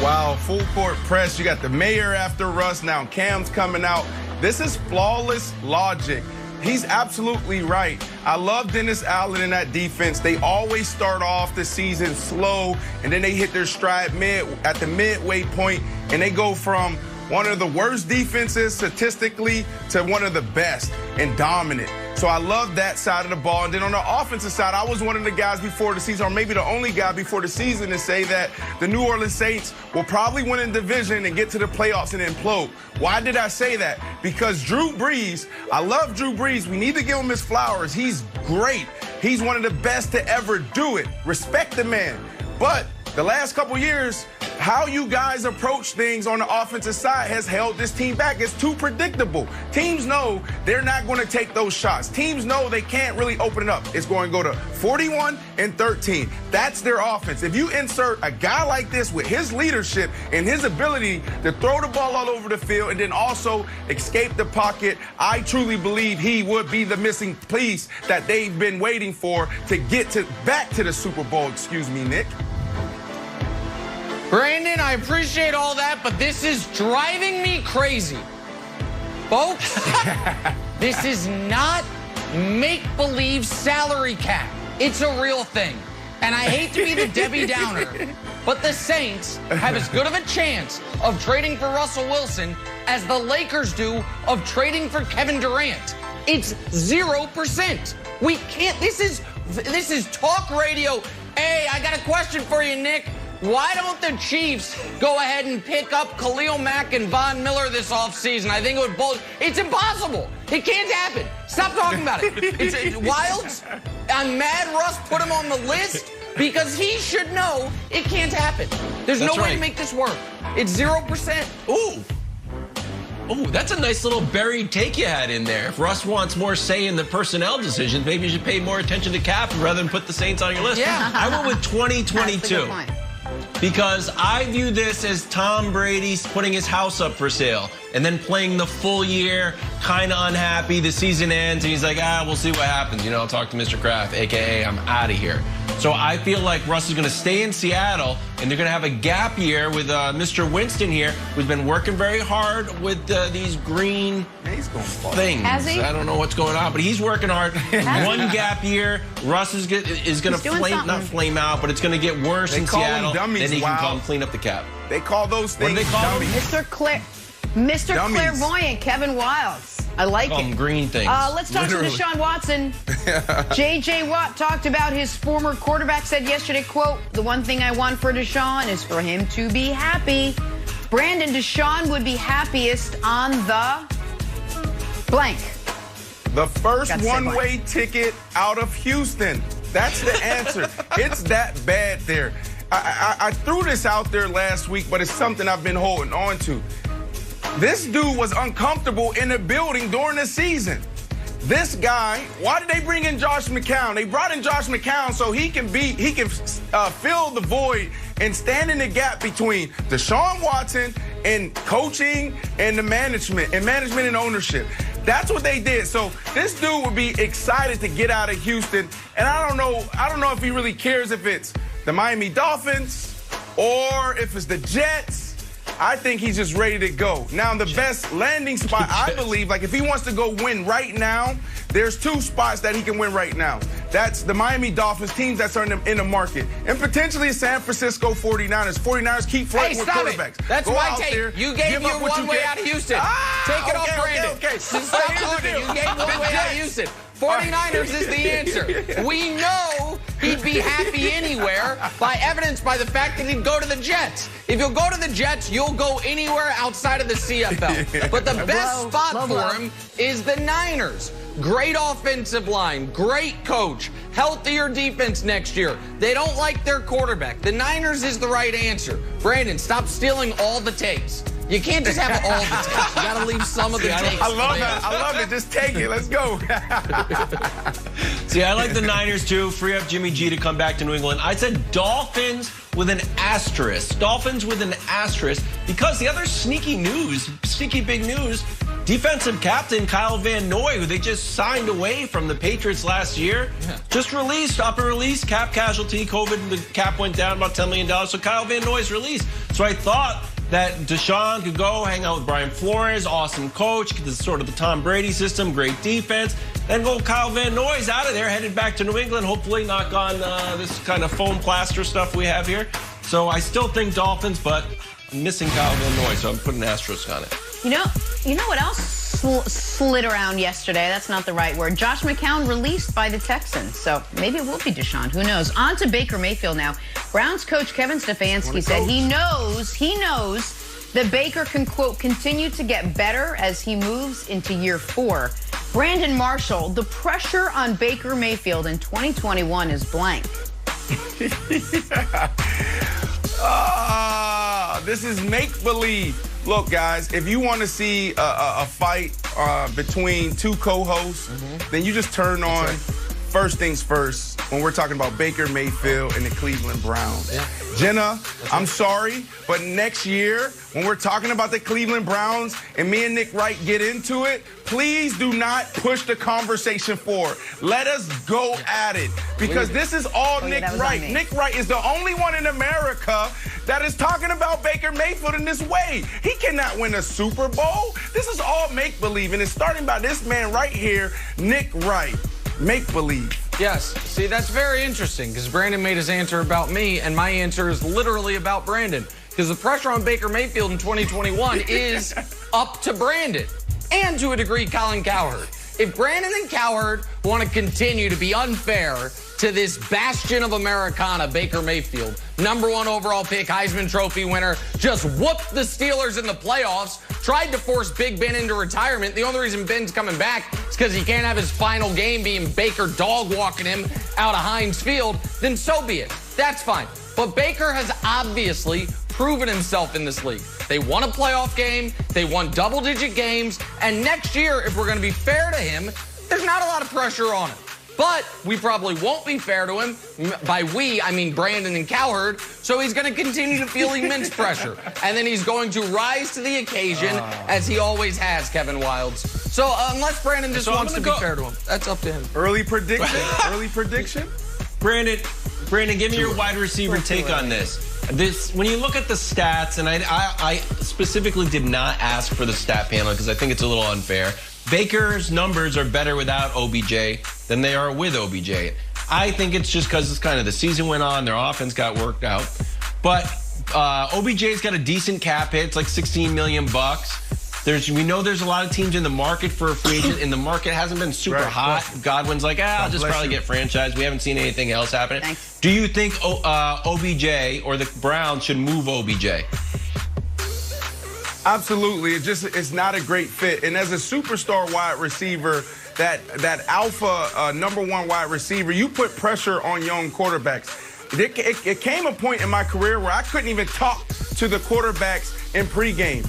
Wow, full court press. You got the mayor after Russ. Now Cam's coming out. This is flawless logic. He's absolutely right. I love Dennis Allen in that defense. They always start off the season slow, and then they hit their stride at the midway point, and they go from one of the worst defenses statistically to one of the best and dominant. So I love that side of the ball. And then on the offensive side, I was one of the guys before the season, or maybe the only guy before the season, to say that the New Orleans Saints will probably win a division and get to the playoffs and implode. Why did I say that? Because Drew Brees, I love Drew Brees. We need to give him his flowers. He's great. He's one of the best to ever do it. Respect the man. But the last couple years, how you guys approach things on the offensive side has held this team back. It's too predictable. Teams know they're not going to take those shots. Teams know they can't really open it up. It's going to go to 41 and 13. That's their offense. If you insert a guy like this with his leadership and his ability to throw the ball all over the field and then also escape the pocket, I truly believe he would be the missing piece that they've been waiting for to get back to the Super Bowl. Excuse me, Nick. Brandon, I appreciate all that, but this is driving me crazy. Folks, this is not make-believe salary cap. It's a real thing. And I hate to be the Debbie Downer, but the Saints have as good of a chance of trading for Russell Wilson as the Lakers do of trading for Kevin Durant. It's 0%. We can't, this is talk radio. Hey, I got a question for you, Nick. Why don't the Chiefs go ahead and pick up Khalil Mack and Von Miller this offseason? I think it would both. It's impossible. It can't happen. Stop talking about it. It's Wilds. I'm mad Russ put him on the list because he should know it can't happen. There's no way to make this work. It's 0%. Ooh, that's a nice little buried take you had in there. If Russ wants more say in the personnel decisions, maybe you should pay more attention to cap rather than put the Saints on your list. Yeah. I went with 2022. Because I view this as Tom Brady's putting his house up for sale and then playing the full year, kind of unhappy. The season ends and he's like, we'll see what happens. You know, I'll talk to Mr. Kraft, a.k.a. I'm out of here. So I feel like Russ is going to stay in Seattle and they're going to have a gap year with Mr. Winston here, who's been working very hard with these green things. I don't know what's going on, but he's working hard. One gap year, Russ is going to not flame out, but it's going to get worse in Seattle. Then he can come clean up the cap. They call those things what do they call dummies. Mr. Clairvoyant, Kevin Wilds. I like it. Green things. Let's talk to Deshaun Watson. J.J. Watt talked about his former quarterback, said yesterday, quote, "The one thing I want for Deshaun is for him to be happy." Brandon, Deshaun would be happiest on the blank. The first one-way ticket out of Houston. That's the answer. It's that bad there. I threw this out there last week, but it's something I've been holding on to. This dude was uncomfortable in the building during the season. This guy, why did they bring in Josh McCown? They brought in Josh McCown so he can fill the void and stand in the gap between Deshaun Watson and coaching and the management and ownership. That's what they did. So this dude would be excited to get out of Houston. And I don't know if he really cares if it's the Miami Dolphins or if it's the Jets. I think he's just ready to go. Now, the best landing spot, I believe, like if he wants to go win right now, there's two spots that he can win right now. That's the Miami Dolphins, teams that are in the market, and potentially San Francisco 49ers. 49ers keep flirting with quarterbacks. That's my take. You gave me one way out of Houston. Take it off, Brandon. Okay. Stop talking. You gave one way out of Houston. 49ers is the answer. We know he'd be happy anywhere by evidenced by the fact that he'd go to the Jets. If you'll go to the Jets, you'll go anywhere outside of the CFL. But the best spot for him is the Niners. Great offensive line, great coach, healthier defense next year. They don't like their quarterback. The Niners is the right answer. Brandon, stop stealing all the takes. You can't just have all the takes. You got to leave some of the takes. I love that. I love it. Just take it. Let's go. See, I like the Niners, too. Free up Jimmy G to come back to New England. I said Dolphins with an asterisk. Dolphins with an asterisk because the other sneaky big news, defensive captain Kyle Van Noy, who they just signed away from the Patriots last year, just released, up and released, cap casualty. COVID, the cap went down about $10 million. So Kyle Van Noy's released. So I thought that Deshaun could go hang out with Brian Flores, awesome coach, this is sort of the Tom Brady system, great defense. Then go Kyle Van Noy's out of there, headed back to New England, hopefully knock on this kind of foam plaster stuff we have here. So I still think Dolphins, but I'm missing Kyle Van Noy, so I'm putting an asterisk on it. You know what else slid around yesterday? That's not the right word. Josh McCown released by the Texans. So maybe it will be Deshaun. Who knows? On to Baker Mayfield now. Browns coach Kevin Stefanski said he knows that Baker can, quote, continue to get better as he moves into year 4. Brandon Marshall, the pressure on Baker Mayfield in 2021 is blank. This is make-believe. Look, guys, if you want to see a fight between two co-hosts, then you just turn on First Things First when we're talking about Baker Mayfield and the Cleveland Browns. Yeah. Jenna, I'm sorry, but next year, when we're talking about the Cleveland Browns and me and Nick Wright get into it, please do not push the conversation forward. Let us go at it, because this is all Nick Wright. Nick Wright is the only one in America that is talking about Baker Mayfield in this way. He cannot win a Super Bowl. This is all make-believe, and it's starting by this man right here, Nick Wright. Make-believe. Yes. See, that's very interesting, because Brandon made his answer about me, and my answer is literally about Brandon. Because the pressure on Baker Mayfield in 2021 is up to Brandon, and to a degree, Colin Cowherd. If Brandon and Cowherd want to continue to be unfair to this bastion of Americana, Baker Mayfield, #1 overall pick, Heisman Trophy winner, just whooped the Steelers in the playoffs, tried to force Big Ben into retirement. The only reason Ben's coming back is because he can't have his final game being Baker dog walking him out of Heinz Field, then so be it. That's fine. But Baker has obviously proven himself in this league. They won a playoff game, they won double-digit games, and next year, if we're going to be fair to him, there's not a lot of pressure on him. But we probably won't be fair to him. By we, I mean Brandon and Cowherd. So he's going to continue to feel immense pressure. And then he's going to rise to the occasion, as he always has, Kevin Wildes. So unless Brandon just wants to be fair to him, that's up to him. Early prediction? Early prediction? Brandon, give me your wide receiver take on this. When you look at the stats, and I specifically did not ask for the stat panel because I think it's a little unfair. Baker's numbers are better without OBJ than they are with OBJ. I think it's just because it's kind of the season went on, their offense got worked out. But OBJ's got a decent cap hit. It's like $16 million. We know there's a lot of teams in the market for a free agent, and the market hasn't been super hot. Godwin's like, I'll just probably get franchised. We haven't seen anything else happening. Thanks. Do you think OBJ or the Browns should move OBJ? Absolutely. It's not a great fit. And as a superstar wide receiver, that alpha #1 wide receiver, you put pressure on young quarterbacks. It came a point in my career where I couldn't even talk to the quarterbacks in pregame.